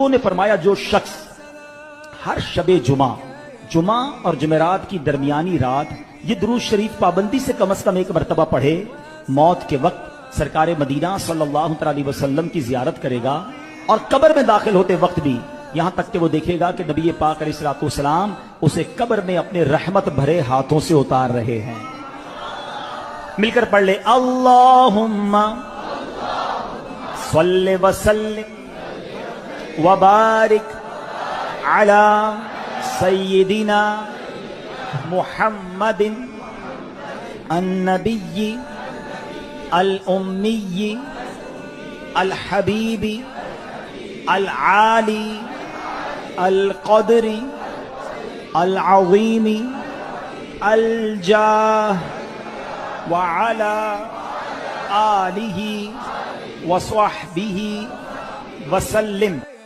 ने फरमाया जो शख्स हर शबे जुमा और जुमेरात की दरमियानी रात ये दुरूद शरीफ पाबंदी से कम एक मरतबा पढ़े, मौत के वक्त सरकार मदीना सल्लल्लाहु अलैहि वसल्लम की जियारत करेगा और कब्र में दाखिल होते वक्त भी यहां तक कि वो देखेगा कि नबी पाक अलैहिस्सलातु वस्सलाम उसे कब्र में अपने रहमत भरे हाथों से उतार रहे हैं। मिलकर पढ़ ले, अल्लाहुम्मा सल्लि व सल्लिम व बारिक अला सय्यिदिना मुहम्मदिन अन्नबिय्यि अल उम्मिय्यि अल हबीबी अल आली अल क़द्री अल अज़ीमी अल जाह व अला आलिही व सहबिही वसल्लिम।